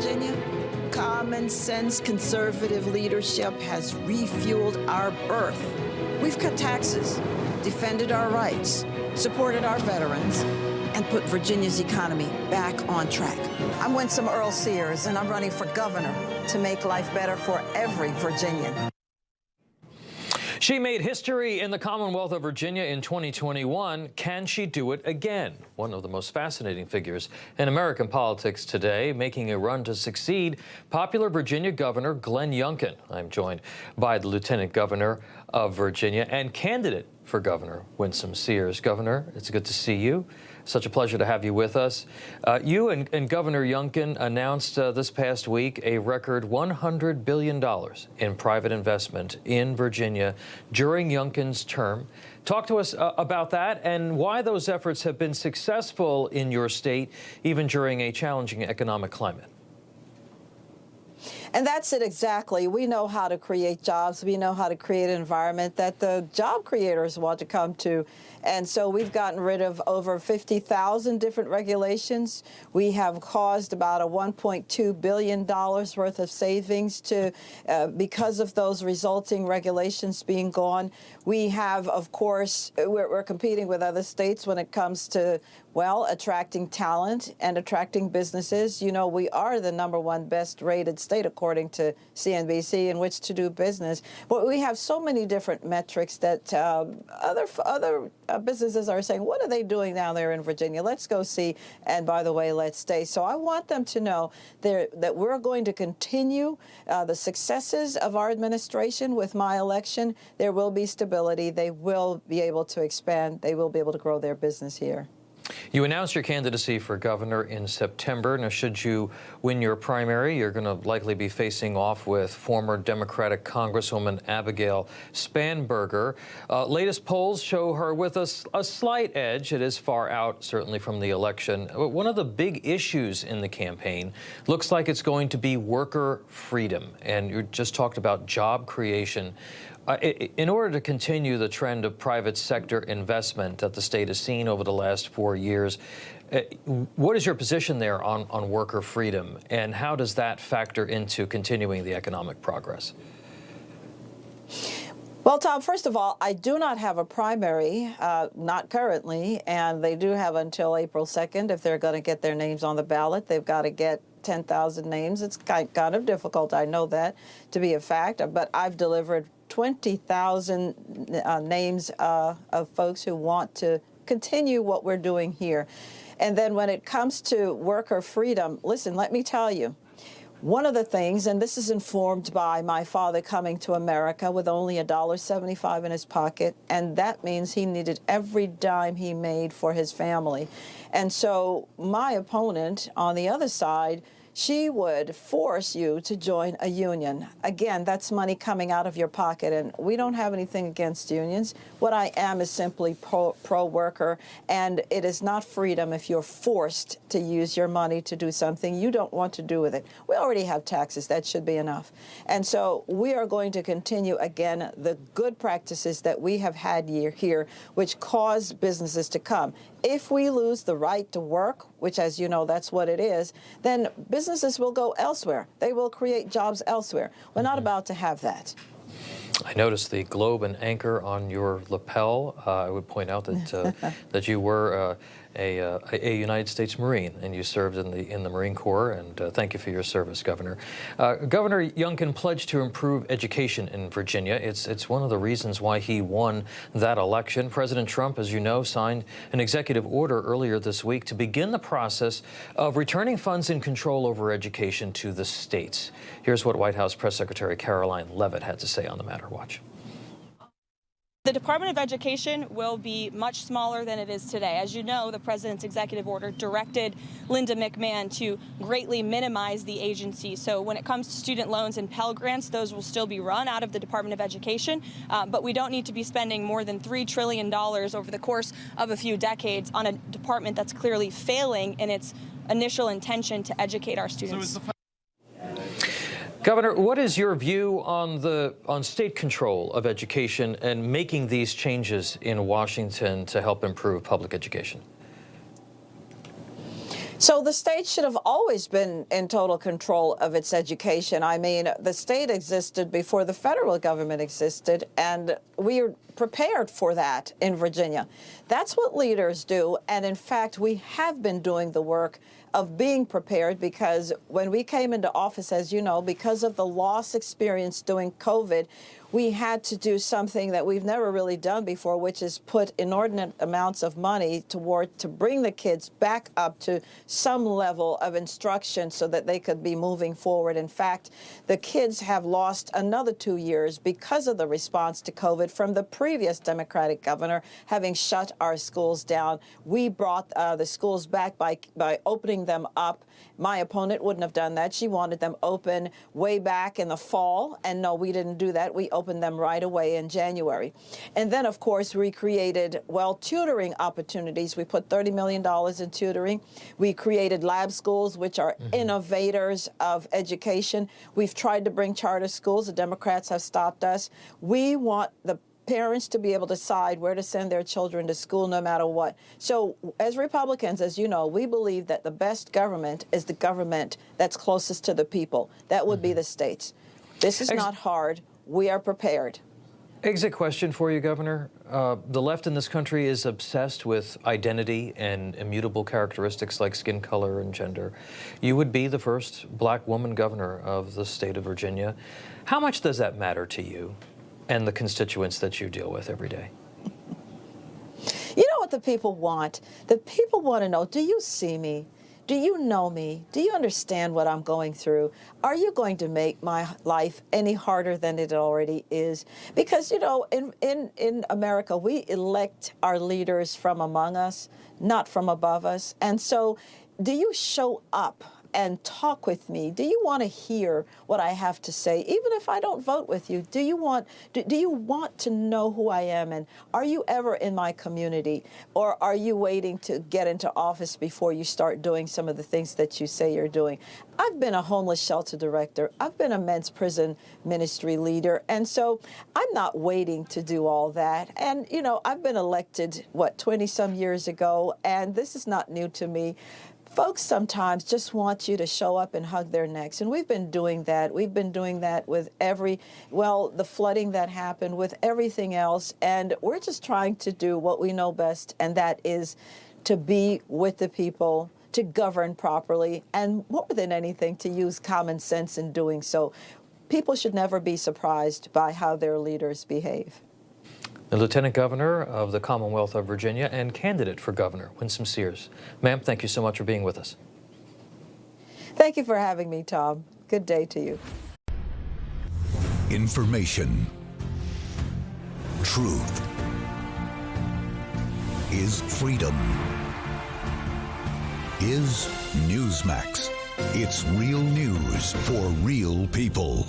Virginia? Common sense conservative leadership has refueled our birth. We've cut taxes, defended our rights, supported our veterans, and put Virginia's economy back on track. I'm Winsome Sears, and I'm running for governor to make life better for every Virginian. She made history in the Commonwealth of Virginia in 2021. Can she do it again? One of the most fascinating figures in American politics today, making a run to succeed popular Virginia Governor Glenn Youngkin. I'm joined by the Lieutenant Governor of Virginia and candidate for Governor, Winsome Sears. Governor, it's good to see you. Such a pleasure to have you with us. You and Governor Youngkin announced this past week a record $100 billion in private investment in Virginia during Youngkin's term. Talk to us about that and why those efforts have been successful in your state, even during a challenging economic climate. And that's it exactly. We know how to create jobs. We know how to create an environment that the job creators want to come to. And so we've gotten rid of over 50,000 different regulations. We have caused about a $1.2 billion worth of savings because of those resulting regulations being gone. We have, of course, we're competing with other states when it comes to, well, attracting talent and attracting businesses. You know, we are the #1 best rated state, according to CNBC, in which to do business. But we have so many different metrics that other businesses are saying, what are they doing down there in Virginia? Let's go see. And by the way, let's stay. So I want them to know that we're going to continue the successes of our administration with my election. There will be stability. They will be able to expand. They will be able to grow their business here. You announced your candidacy for governor in September. Now, should you win your primary, you're going to likely be facing off with former Democratic Congresswoman Abigail Spanberger. Latest polls show her with a slight edge. It is far out, certainly, from the election. One of the big issues in the campaign looks like it's going to be worker freedom. And you just talked about job creation. In order to continue the trend of private sector investment that the state has seen over the last 4 years, what is your position there on worker freedom, and how does that factor into continuing the economic progress? Well, Tom, first of all, I do not have a primary, not currently, and they do have until April 2nd if they're going to get their names on the ballot. They've got to get 10,000 names. It's kind of difficult, I know that, to be a fact, but I've delivered 20,000 names of folks who want to continue what we're doing here. And then when it comes to worker freedom, listen, let me tell you, one of the things, and this is informed by my father coming to America with only $1.75 in his pocket, and that means he needed every dime he made for his family. And so my opponent on the other side, she would force you to join a union. Again, that's money coming out of your pocket, and we don't have anything against unions. What I am is simply pro-worker, and it is not freedom if you're forced to use your money to do something you don't want to do with it. We already have taxes. That should be enough. And so we are going to continue, again, the good practices that we have had here, which cause businesses to come. If we lose the right to work, which, as you know, that's what it is, then businesses will go elsewhere. They will create jobs elsewhere. We're not about to have that. I noticed the globe and anchor on your lapel. I would point out that that you were a United States Marine, and you served in the Marine Corps. And thank you for your service, Governor. Governor Youngkin pledged to improve education in Virginia. It's one of the reasons why he won that election. President Trump, as you know, signed an executive order earlier this week to begin the process of returning funds and control over education to the states. Here's what White House Press Secretary Caroline Leavitt had to say on the matter. Watch. The Department of Education will be much smaller than it is today. As you know, the president's executive order directed Linda McMahon to greatly minimize the agency. So when it comes to student loans and Pell Grants, those will still be run out of the Department of Education. But we don't need to be spending more than $3 trillion over the course of a few decades on a department that's clearly failing in its initial intention to educate our students. Governor, what is your view on state control of education and making these changes in Washington to help improve public education? So the state should have always been in total control of its education. I mean, the state existed before the federal government existed, and we are prepared for that in Virginia. That's what leaders do, and in fact, we have been doing the work of being prepared, because when we came into office, as you know, because of the loss experience during COVID, we had to do something that we've never really done before, which is put inordinate amounts of money to bring the kids back up to some level of instruction so that they could be moving forward. In fact, the kids have lost another 2 years because of the response to COVID from the previous Democratic governor having shut our schools down. We brought the schools back by opening them up. My opponent wouldn't have done that. She wanted them open way back in the fall, and no, we didn't do that. We opened them right away in January. And then, of course, we created, tutoring opportunities. We put $30 million in tutoring. We created lab schools, which are innovators of education. We've tried to bring charter schools. The Democrats have stopped us. We want the parents to be able to decide where to send their children to school no matter what. So as Republicans, as you know, we believe that the best government is the government that's closest to the people. That would be the states. This is not hard. We are prepared. Exit question for you, Governor. The left in this country is obsessed with identity and immutable characteristics like skin color and gender. You would be the first black woman governor of the state of Virginia. How much does that matter to you and the constituents that you deal with every day? You know what the people want? The people want to know, do you see me? Do you know me? Do you understand what I'm going through? Are you going to make my life any harder than it already is? Because, you know, in America, we elect our leaders from among us, not from above us. And so do you show up and talk with me? Do you want to hear what I have to say, even if I don't vote with you? Do you want to know who I am? And are you ever in my community? Or are you waiting to get into office before you start doing some of the things that you say you're doing? I've been a homeless shelter director. I've been a men's prison ministry leader. And so I'm not waiting to do all that. And, you know, I've been elected, 20-some years ago, and this is not new to me. Folks sometimes just want you to show up and hug their necks, and we've been doing that. We've been doing that with the flooding that happened, with everything else, and we're just trying to do what we know best, and that is to be with the people, to govern properly, and more than anything, to use common sense in doing so. People should never be surprised by how their leaders behave. The Lieutenant Governor of the Commonwealth of Virginia and candidate for governor, Winsome Sears. Ma'am, thank you so much for being with us. Thank you for having me, Tom. Good day to you. Information. Truth. Is freedom. Is Newsmax. It's real news for real people.